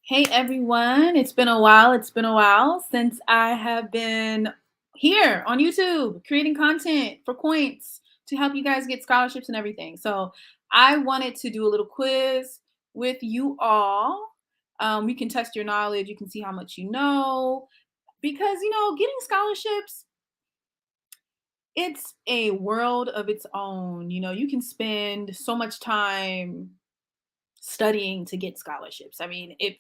Hey everyone, it's been a while. It's been a while since I have been here on YouTube creating content for points to help you guys get scholarships and everything. So I wanted to do a little quiz with you all. We can test your knowledge, you can see how much you know, because getting scholarships, it's a world of its own. You can spend so much time studying to get scholarships. I mean, if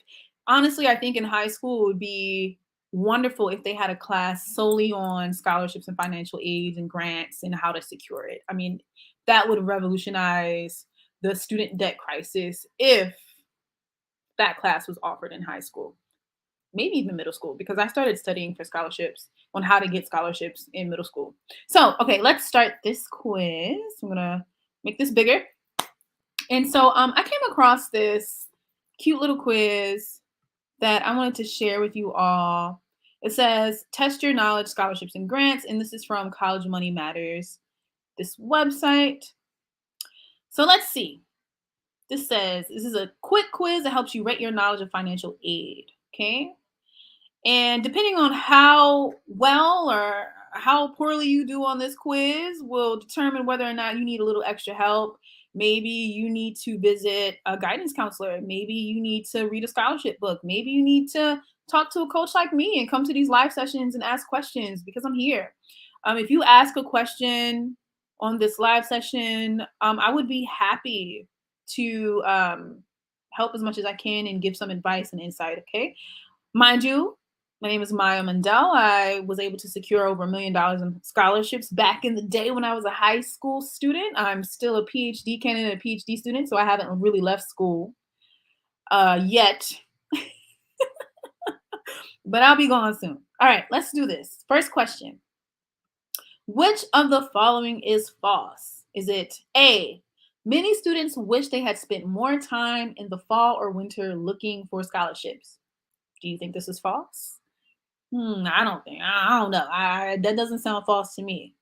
honestly, I think in high school it would be wonderful if they had a class solely on scholarships and financial aid and grants and how to secure it. I mean, that would revolutionize the student debt crisis if that class was offered in high school, maybe even middle school, because I started studying for scholarships on how to get scholarships in middle school. So, okay, let's start this quiz. I'm gonna make this bigger. And so I came across this cute little quiz that I wanted to share with you all. It says, test your knowledge, scholarships, and grants. And this is from College Money Matters, this website. So let's see. This says, this is a quick quiz that helps you rate your knowledge of financial aid. Okay. And depending on how well or how poorly you do on this quiz will determine whether or not you need a little extra help. Maybe you need to visit a guidance counselor. Maybe you need to read a scholarship book. Maybe you need to talk to a coach like me and come to these live sessions and ask questions because I'm here. If you ask a question on this live session, I would be happy to help as much as I can and give some advice and insight. Okay. Mind you, my name is Maya Mandel. I was able to secure over $1 million in scholarships back in the day when I was a high school student. I'm still a PhD candidate, a PhD student, so I haven't really left school yet, but I'll be gone soon. All right, let's do this. First question. Which of the following is false? Is it A, many students wish they had spent more time in the fall or winter looking for scholarships? Do you think this is false? I don't know. That doesn't sound false to me.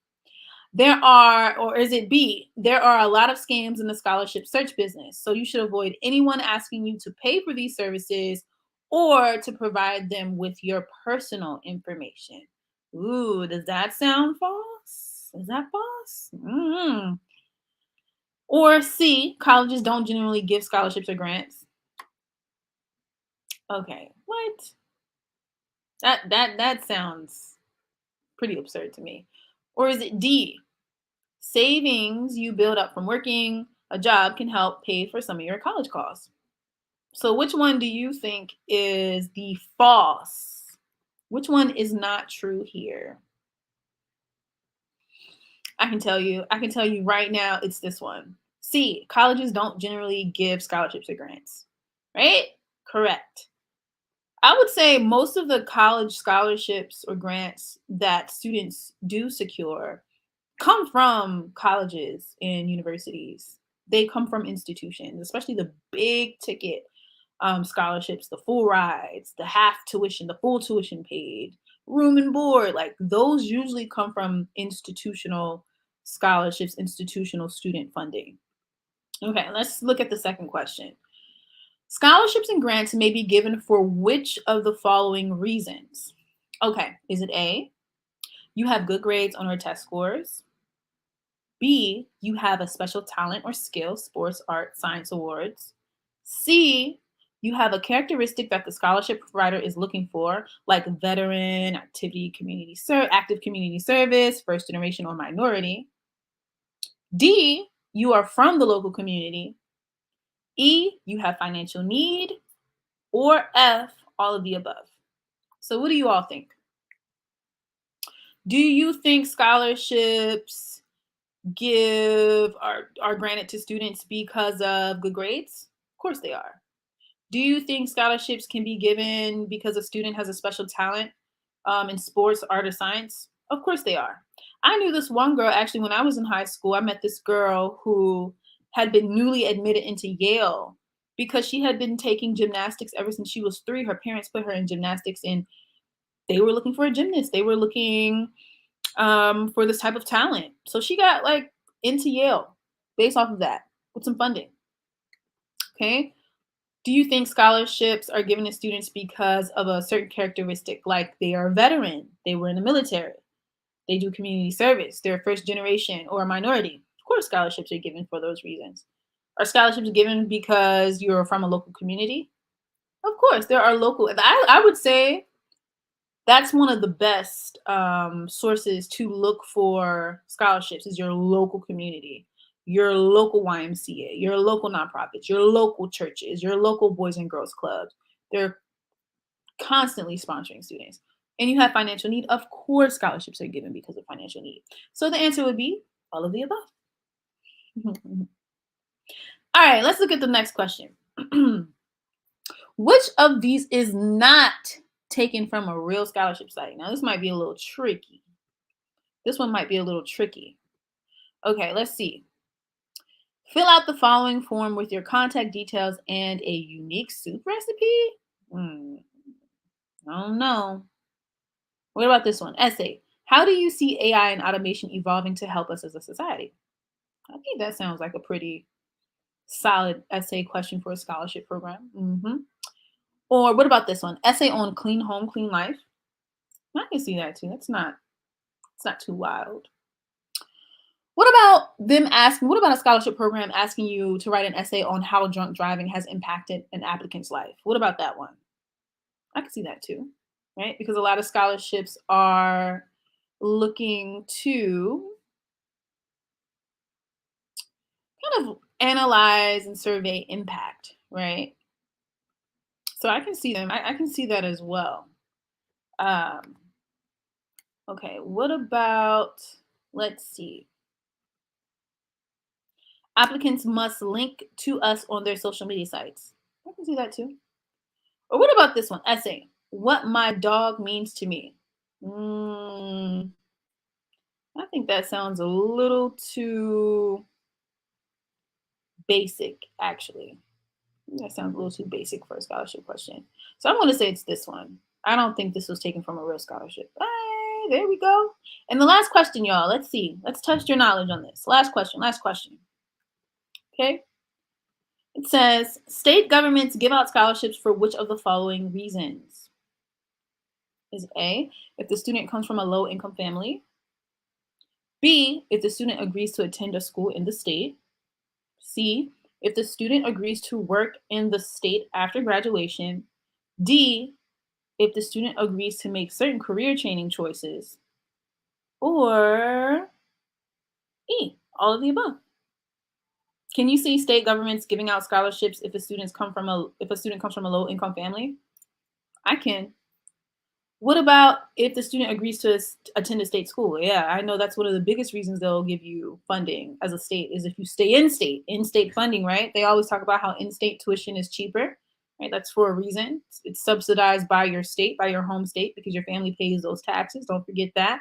There are, or is it B? There are a lot of scams in the scholarship search business, so you should avoid anyone asking you to pay for these services or to provide them with your personal information. Ooh, does that sound false? Is that false? Or C, colleges don't generally give scholarships or grants. Okay, what? That sounds pretty absurd to me. Or is it D? Savings you build up from working a job can help pay for some of your college costs. So, which one do you think is the false? Which one is not true here? I can tell you right now it's this one. C, colleges don't generally give scholarships or grants. Right? Correct. I would say most of the college scholarships or grants that students do secure come from colleges and universities. They come from institutions, especially the big ticket scholarships, the full rides, the half tuition, the full tuition paid, room and board. Like those usually come from institutional scholarships, institutional student funding. Okay, let's look at the second question. Scholarships and grants may be given for which of the following reasons? Okay, is it A, you have good grades on your test scores? B, you have a special talent or skill, sports, art, science awards. C, you have a characteristic that the scholarship provider is looking for, like veteran, active community service, first generation or minority. D, you are from the local community. E, you have financial need. Or F, all of the above. So what do you all think? Do you think scholarships are granted to students because of good grades? Of course they are. Do you think scholarships can be given because a student has a special talent in sports, art, or science? Of course they are. I knew this one girl actually when I was in high school. I met this girl who had been newly admitted into Yale because she had been taking gymnastics ever since she was 3. Her parents put her in gymnastics and they were looking for a gymnast. They were looking for this type of talent. So she got like into Yale based off of that with some funding. Okay. Do you think scholarships are given to students because of a certain characteristic, like they are a veteran, they were in the military, they do community service, they're first generation or a minority? Of course, scholarships are given for those reasons. Are scholarships given because you're from a local community? Of course, there are local. I would say that's one of the best sources to look for scholarships is your local community, your local YMCA, your local nonprofits, your local churches, your local boys and girls clubs. They're constantly sponsoring students. And you have financial need, of course scholarships are given because of financial need. So the answer would be all of the above. All right, let's look at the next question. Which of these is not taken from a real scholarship site? Now, this might be a little tricky. This one might be a little tricky. Okay, let's see. Fill out the following form with your contact details and a unique soup recipe? I don't know. What about this one? Essay. How do you see AI and automation evolving to help us as a society? I think that sounds like a pretty solid essay question for a scholarship program. Or what about this one? Essay on clean home, clean life. I can see that too. It's not too wild. What about them asking, what about a scholarship program asking you to write an essay on how drunk driving has impacted an applicant's life? What about that one? I can see that too, right? Because a lot of scholarships are looking to kind of analyze and survey impact, right? So I can see them. I can see that as well. Um, okay, what about, let's see. Applicants must link to us on their social media sites. I can see that too. Or what about this one? Essay. What my dog means to me. Mm, I think that sounds a little too basic, actually. That sounds a little too basic for a scholarship question. So I'm going to say it's this one. I don't think this was taken from a real scholarship. Hey, there we go. And the last question, y'all. Let's see. Let's test your knowledge on this. Last question. Last question. Okay. It says, state governments give out scholarships for which of the following reasons? Is A, if the student comes from a low income family. B, if the student agrees to attend a school in the state. C, if the student agrees to work in the state after graduation. D, if the student agrees to make certain career training choices. Or E, all of the above. Can you see state governments giving out scholarships if a student comes from a low income family? I can. What about if the student agrees to attend a state school? Yeah, I know that's one of the biggest reasons they'll give you funding as a state is if you stay in-state funding, right? They always talk about how in-state tuition is cheaper, right? That's for a reason. It's subsidized by your state, by your home state, because your family pays those taxes. Don't forget that.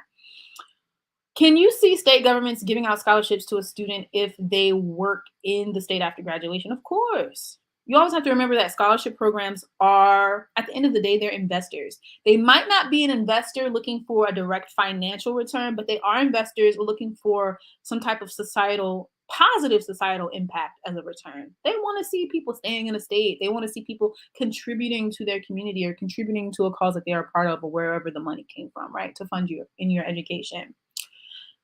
Can you see state governments giving out scholarships to a student if they work in the state after graduation? Of course. You always have to remember that scholarship programs are, at the end of the day, they're investors. They might not be an investor looking for a direct financial return, but they are investors looking for some type of positive societal impact as a return. They want to see people staying in a state. They want to see people contributing to their community or contributing to a cause that they are a part of or wherever the money came from, right? To fund you in your education.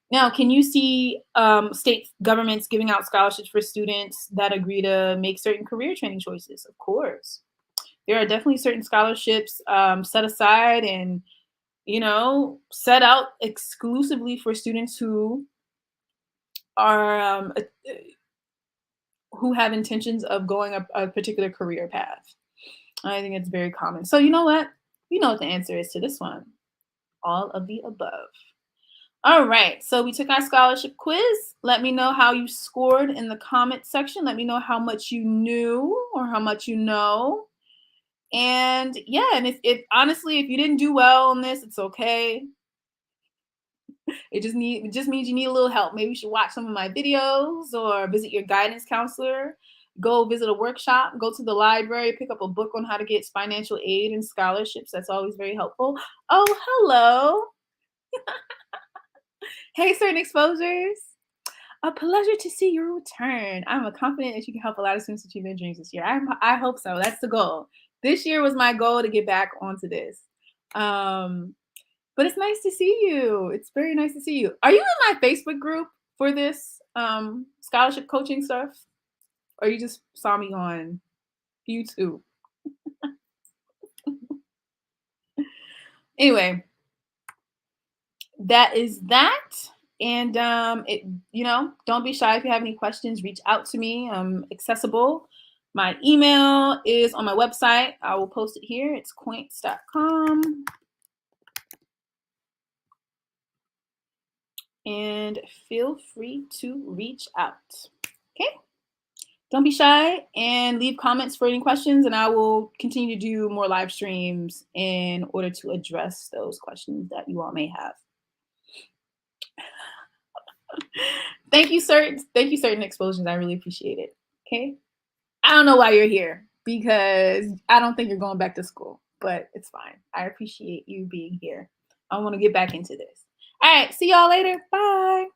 Now, can you see state governments giving out scholarships for students that agree to make certain career training choices? Of course. There are definitely certain scholarships set aside and, set out exclusively for students are who have intentions of going a particular career path. I think it's very common. So you know what? You know what the answer is to this one. All of the above. All right, so we took our scholarship quiz. Let me know how you scored in the comment section. Let me know how much you knew or how much you know. And yeah, and if honestly, if you didn't do well on this, it's okay. It just means you need a little help. Maybe you should watch some of my videos or visit your guidance counselor. Go visit a workshop, go to the library, pick up a book on how to get financial aid and scholarships. That's always very helpful. Oh, hello. Hey, certain exposures. A pleasure to see your return. I'm confident that you can help a lot of students achieve their dreams this year. I hope so. That's the goal. This year was my goal to get back onto this. Um, but it's nice to see you. It's very nice to see you. Are you in my Facebook group for this scholarship coaching stuff? Or you just saw me on YouTube? Anyway, that is that. And don't be shy if you have any questions, reach out to me. I'm accessible. My email is on my website. I will post it here. It's quaints.com. And feel free to reach out. Okay? Don't be shy and leave comments for any questions, and I will continue to do more live streams in order to address those questions that you all may have. Thank you, certain explosions. I really appreciate it. Okay. I don't know why you're here because I don't think you're going back to school, but it's fine. I appreciate you being here. I want to get back into this. All right. See y'all later. Bye.